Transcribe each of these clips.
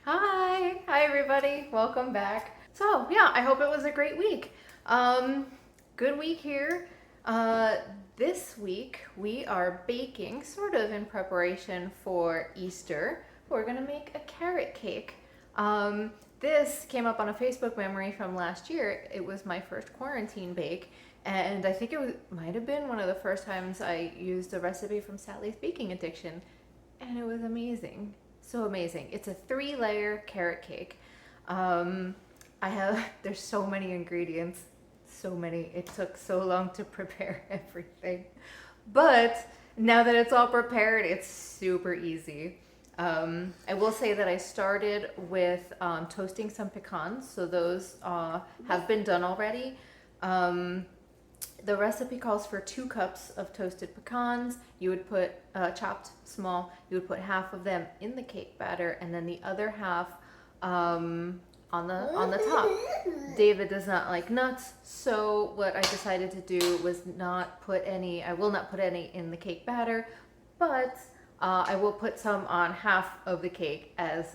Hi everybody, welcome back. So yeah, I hope it was a great week. Good week here. This week we are baking, sort of in preparation for Easter. We're gonna make a carrot cake. This came up on a Facebook memory from last year. It was my first quarantine bake, and I think might have been one of the first times I used a recipe from Sally's Baking Addiction, and it was amazing. So amazing. It's a 3-layer carrot cake. There's so many ingredients, so many. It took so long to prepare everything. But now that it's all prepared, it's super easy. I will say that I started with toasting some pecans, so those have been done already. The recipe calls for 2 cups of toasted pecans. You would put chopped small. You would put half of them in the cake batter, and then the other half on the top. David does not like nuts, so what I decided to do was not put any. I will not put any in the cake batter, but I will put some on half of the cake as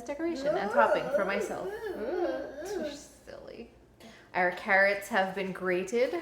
decoration and topping for myself. Ooh, silly. Our carrots have been grated.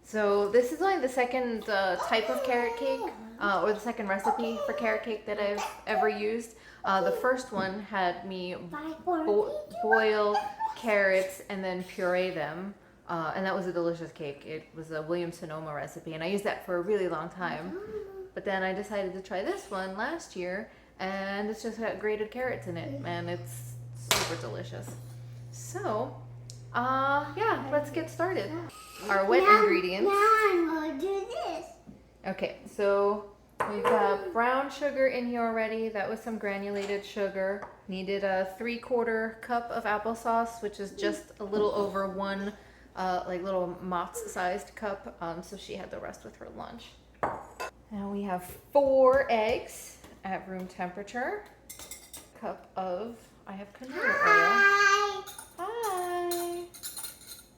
So this is only the second type of carrot cake, or the second recipe for carrot cake that I've ever used. The first one had me boil carrots and then puree them, and that was a delicious cake. It was a Williams-Sonoma recipe, and I used that for a really long time. But then I decided to try this one last year, and it's just got grated carrots in it, and it's super delicious. So, yeah, let's get started. Our wet ingredients. Now I'm going to do this. Okay, so we've got brown sugar in here already. That was some granulated sugar. Needed a 3/4 cup of applesauce, which is just a little over one, like little Mott's-sized cup. So she had the rest with her lunch. Now we have 4 eggs at room temperature. Cup of, I have canola oil. Hi.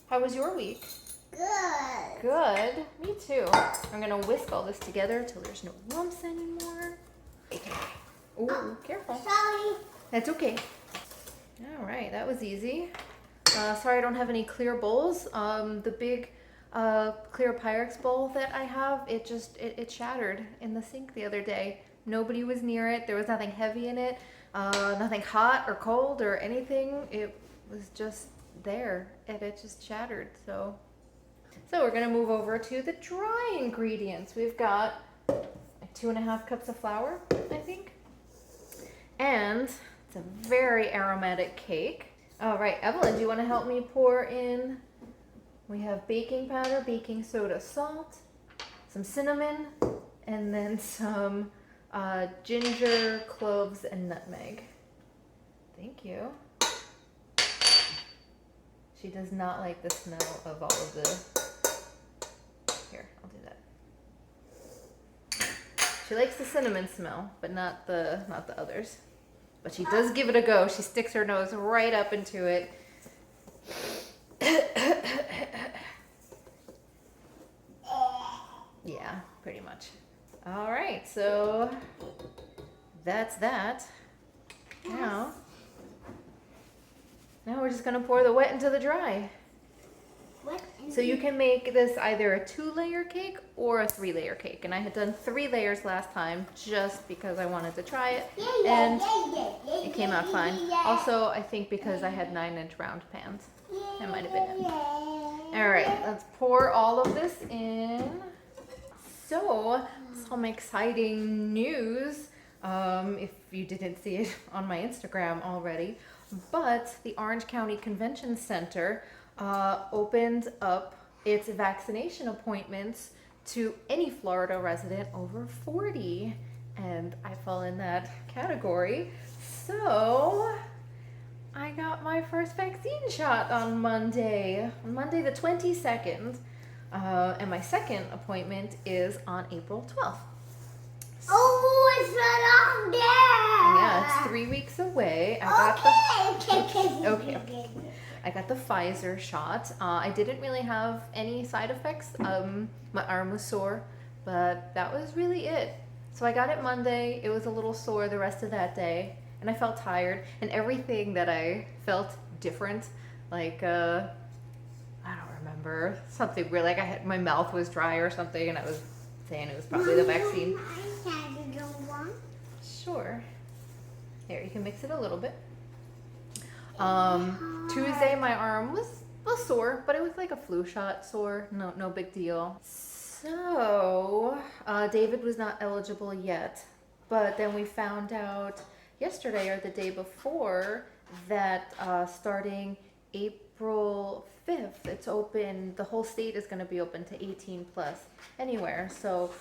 How was your week? Good. Good. Me too. I'm gonna whisk all this together till there's no lumps anymore. Oh, careful. Sorry. That's okay. All right, that was easy. Sorry I don't have any clear bowls. The big clear Pyrex bowl that I have, it shattered in the sink the other day. Nobody was near it. There was nothing heavy in it. Nothing hot or cold or anything. It was just there and it just shattered. So we're gonna move over to the dry ingredients. We've got like 2.5 cups of flour, I think. And it's a very aromatic cake. All right, Evelyn, do you want to help me pour in? We have baking powder, baking soda, salt, some cinnamon, and then some ginger, cloves, and nutmeg. Thank you. She does not like the smell of all of the... Here, I'll do that. She likes the cinnamon smell, but not the others. But she does give it a go. She sticks her nose right up into it. Yeah, pretty much. All right, so that's that. Now we're just gonna pour the wet into the dry. So you can make this either a 2-layer cake or a 3-layer cake. And I had done 3 layers last time just because I wanted to try it. And it came out fine. Also, I think because I had 9-inch round pans. That might have been it. All right, let's pour all of this in. So, some exciting news. If you didn't see it on my Instagram already. But the Orange County Convention Center opened up its vaccination appointments to any Florida resident over 40, and I fall in that category. So I got my first vaccine shot on Monday the 22nd, and my second appointment is on April 12th. Oh, it's right on there. Yeah, it's 3 weeks away. Okay. I got the Pfizer shot. I didn't really have any side effects. My arm was sore, but that was really it. So I got it Monday. It was a little sore the rest of that day, and I felt tired. And everything that I felt different, like I don't remember, something weird. Like my mouth was dry or something, and I was saying it was probably the vaccine. Sure. Here, you can mix it a little bit. Tuesday my arm was sore, but it was like a flu shot sore. No big deal. So David was not eligible yet, but then we found out yesterday or the day before that starting April 5th, it's open. The whole state is going to be open to 18 plus anywhere. So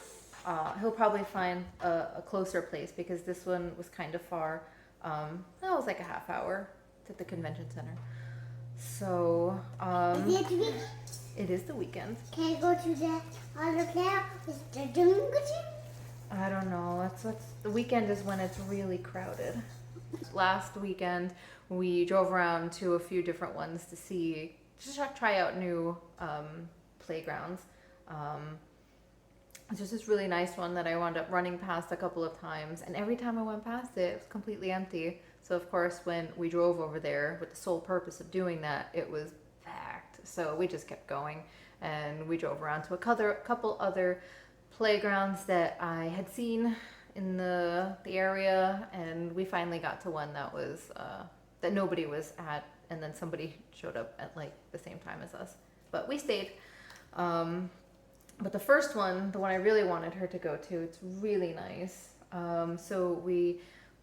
he'll probably find a closer place because this one was kind of far. That was like a half hour to the convention center. So it is the weekend. Can I go to the other place? Is the doing I don't know. That's the weekend is when it's really crowded. Last weekend we drove around to a few different ones to see, just try out new playgrounds. It's just this really nice one that I wound up running past a couple of times, and every time I went past it, it was completely empty. So of course, when we drove over there with the sole purpose of doing that, it was packed. So we just kept going, and we drove around to a couple other playgrounds that I had seen in the area, and we finally got to one that was that nobody was at, and then somebody showed up at like the same time as us. But we stayed. But the first one, the one I really wanted her to go to, it's really nice. So we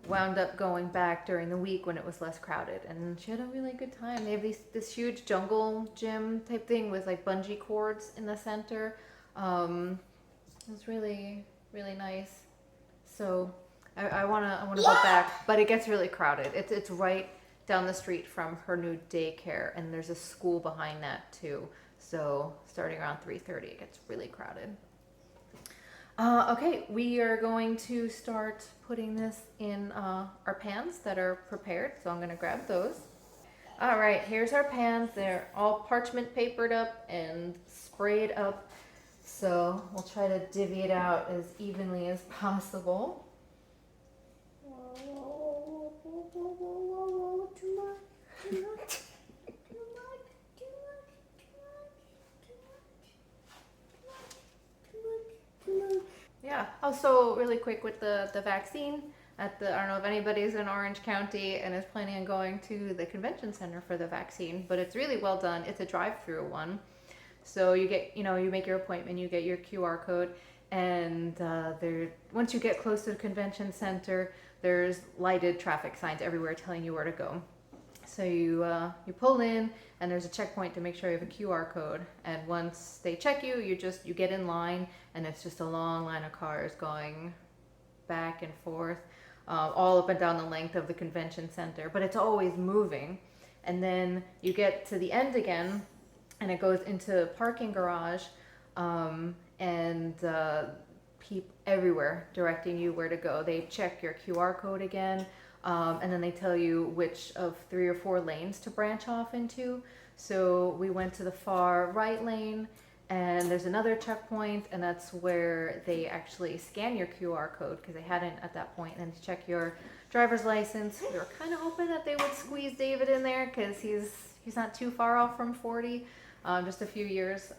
wound up going back during the week when it was less crowded, and she had a really good time. They have this huge jungle gym type thing with like bungee cords in the center. It was really, really nice. So I wanna go back, but it gets really crowded. It's right down the street from her new daycare, and there's a school behind that too. So starting around 3:30, it gets really crowded. Okay, we are going to start putting this in our pans that are prepared. So I'm gonna grab those. All right, here's our pans. They're all parchment papered up and sprayed up. So we'll try to divvy it out as evenly as possible. Too much. Yeah. Also, really quick with the vaccine I don't know if anybody's in Orange County and is planning on going to the convention center for the vaccine, but it's really well done. It's a drive-through one. So you get, you make your appointment, you get your QR code, and once you get close to the convention center, there's lighted traffic signs everywhere telling you where to go. So you pull in, and there's a checkpoint to make sure you have a QR code. And once they check you, you get in line, and it's just a long line of cars going back and forth, all up and down the length of the convention center. But it's always moving. And then you get to the end again, and it goes into a parking garage, and people everywhere directing you where to go. They check your QR code again. And then they tell you which of 3 or 4 lanes to branch off into. So we went to the far right lane, and there's another checkpoint, and that's where they actually scan your QR code, because they hadn't at that point, and to check your driver's license. We were kind of hoping that they would squeeze David in there, because he's not too far off from 40, just a few years.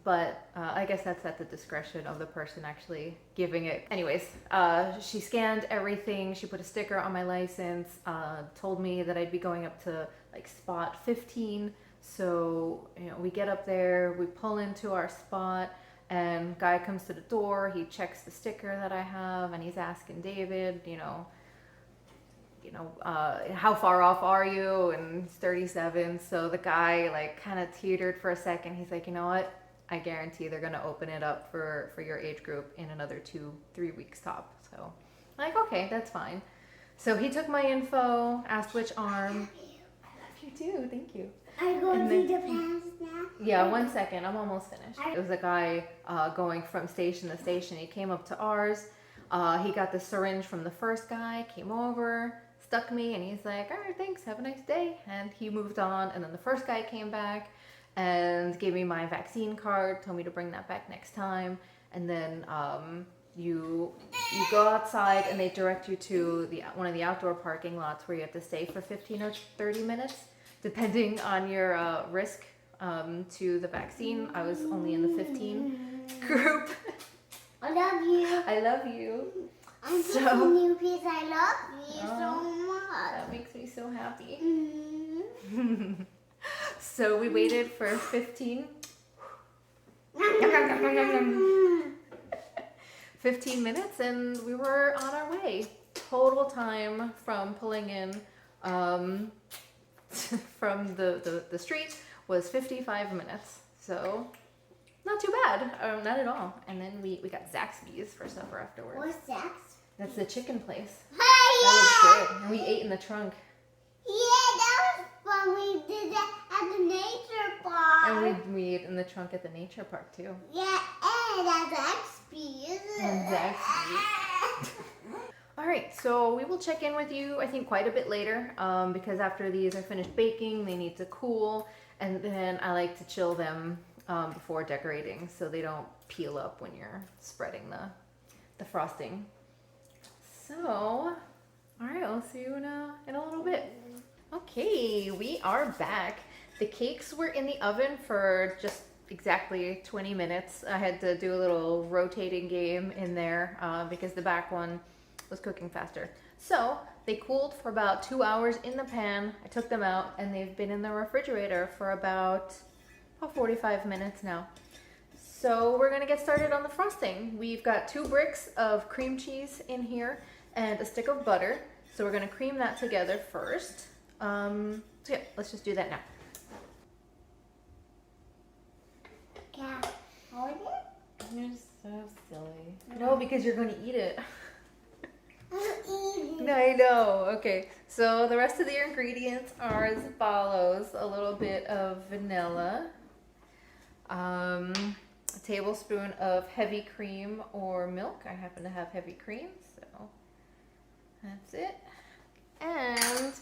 But I guess that's at the discretion of the person actually giving it. Anyways, she scanned everything. She put a sticker on my license, told me that I'd be going up to like spot 15. So, we get up there, we pull into our spot, and guy comes to the door. He checks the sticker that I have, and he's asking David, how far off are you? And he's 37. So the guy like kind of teetered for a second. He's like, you know what? I guarantee they're going to open it up for your age group in another 2-3 weeks top. So I'm like, okay, that's fine. So he took my info, asked which arm. I love you too. Thank you. Are you going to the pants now? Yeah, 1 second. I'm almost finished. It was a guy going from station to station. He came up to ours. He got the syringe from the first guy, came over, stuck me, and he's like, all right, thanks. Have a nice day. And he moved on. And then the first guy came back and gave me my vaccine card, told me to bring that back next time. And then you go outside and they direct you to one of the outdoor parking lots where you have to stay for 15 or 30 minutes, depending on your risk to the vaccine. I was only in the 15 group. I love you. I love you. I'm kissing you because I love you so much. That makes me so happy. So we waited for 15 minutes and we were on our way. Total time from pulling in from the street was 55 minutes. So not too bad, not at all. And then we got Zaxby's for supper afterwards. What's that? That's the chicken place. Hey, That was good. And we ate in the trunk. Yeah, that was fun. We did that at the nature park. And we ate in the trunk at the nature park too. Yeah, and at Zaxby's. And Zaxby's. All right, so we will check in with you, I think, quite a bit later because after these are finished baking, they need to cool. And then I like to chill them before decorating so they don't peel up when you're spreading the frosting. So, all right, I'll see you in a little bit. Okay, we are back. The cakes were in the oven for just exactly 20 minutes. I had to do a little rotating game in there because the back one was cooking faster. So they cooled for about 2 hours in the pan. I took them out and they've been in the refrigerator for about 45 minutes now. So we're gonna get started on the frosting. We've got 2 bricks of cream cheese in here and a stick of butter. So we're gonna cream that together first. So yeah, let's just do that now. Yeah, hold it. You're so silly. No, because you're gonna eat it. I'm eating. I know. Okay, so the rest of the ingredients are as follows: a little bit of vanilla, a tablespoon of heavy cream or milk. I happen to have heavy cream, so that's it. And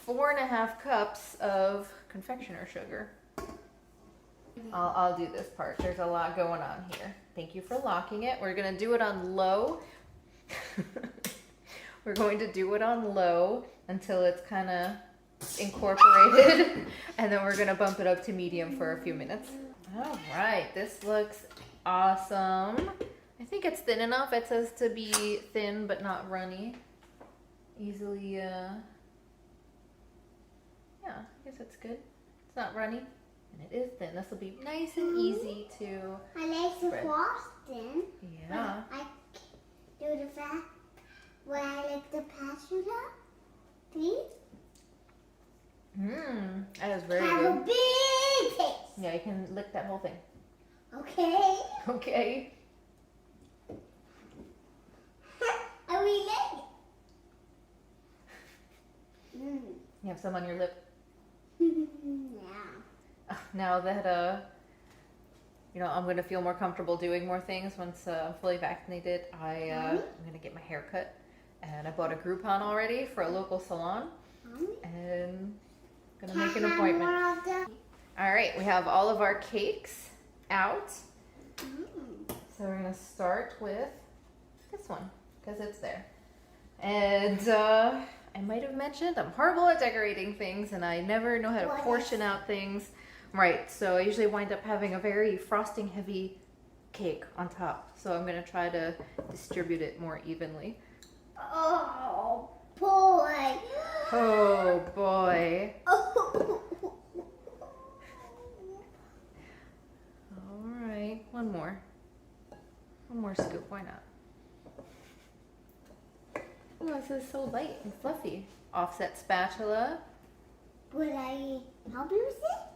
4.5 cups of confectioner sugar. I'll do this part. There's a lot going on here. Thank you for locking it. We're gonna do it on low. We're going to do it on low until it's kind of incorporated, and then we're gonna bump it up to medium for a few minutes. All right, this looks awesome. I think it's thin enough. It says to be thin but not runny. Easily, yeah, I guess it's good. It's not runny, and it is thin. This will be nice and easy to I like the spread. frosting. Yeah. I do the fat. Would I like to pass you that, please? That is very Have a good. big taste. Yeah, you can lick that whole thing. Okay. Okay. I really like it. You have some on your lip. Yeah. Now that I'm gonna feel more comfortable doing more things once I'm fully vaccinated. I'm gonna get my hair cut, and I bought a Groupon already for a local salon, and gonna make an appointment. All right, we have all of our cakes out, so we're gonna start with this one because it's there. And I might have mentioned I'm horrible at decorating things, and I never know how to portion out things. Right, so I usually wind up having a very frosting heavy cake on top. So I'm gonna try to distribute it more evenly. Oh boy. Oh boy. All right, one more scoop, why not? Oh, this is so light and fluffy. Offset spatula. Would I help you with it?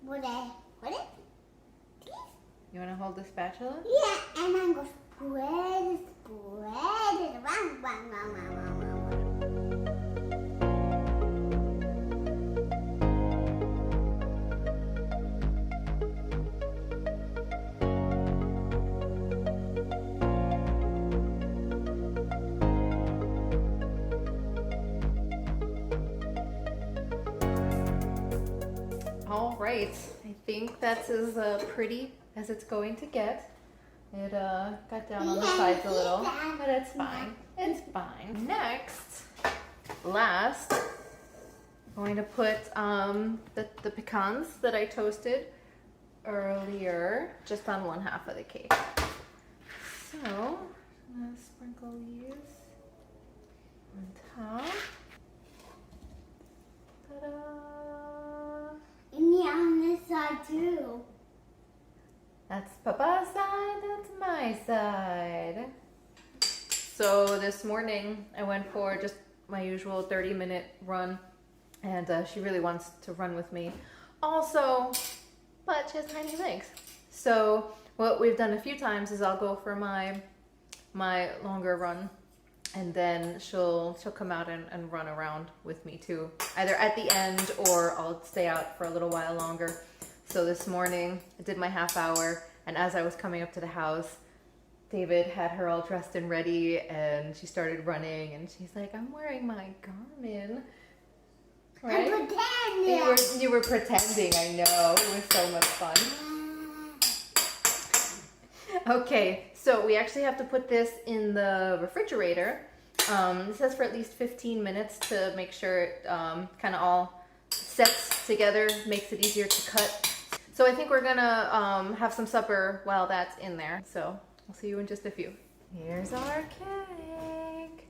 Would I put it? Please? You wanna hold the spatula? Yeah, and I'm going to spread it around. All right, I think that's as pretty as it's going to get. It got down on the sides a little, but it's fine. It's fine. Next, last, I'm going to put the pecans that I toasted earlier just on one half of the cake. So, I'm going to sprinkle these on top. Ta-da! And yeah, on this side too. That's Papa's side, that's my side. So this morning I went for just my usual 30-minute run, and she really wants to run with me also, but she has tiny legs. So what we've done a few times is I'll go for my longer run, and then she'll come out and run around with me too, either at the end or I'll stay out for a little while longer. So this morning I did my half hour, and as I was coming up to the house, David had her all dressed and ready, and she started running, and she's like, I'm wearing my Garmin. Right? I'm pretending. You were pretending, I know. It was so much fun. Okay, so we actually have to put this in the refrigerator. It says for at least 15 minutes to make sure it kind of all sets together, makes it easier to cut. So I think we're gonna have some supper while that's in there. So I'll see you in just a few. Here's our cake.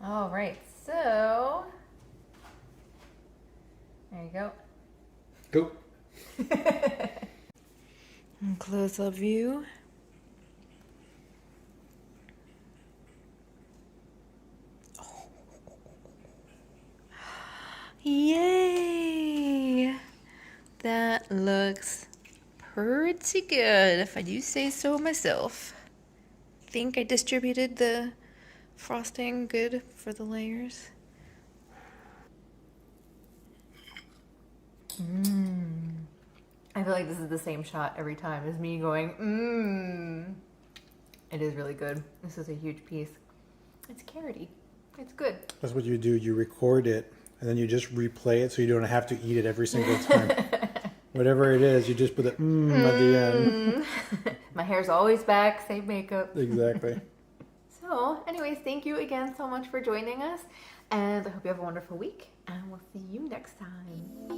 All right, so there you go. Go. Close-up view. Yay! That looks pretty good, if I do say so myself. Think I distributed the frosting good for the layers. I feel like this is the same shot every time as me going, It is really good. This is a huge piece. It's carroty. It's good. That's what you do. You record it, and then you just replay it so you don't have to eat it every single time. Whatever it is, you just put the at the end. My hair's always back, same makeup. Exactly. So, anyways, thank you again so much for joining us, and I hope you have a wonderful week, and we'll see you next time.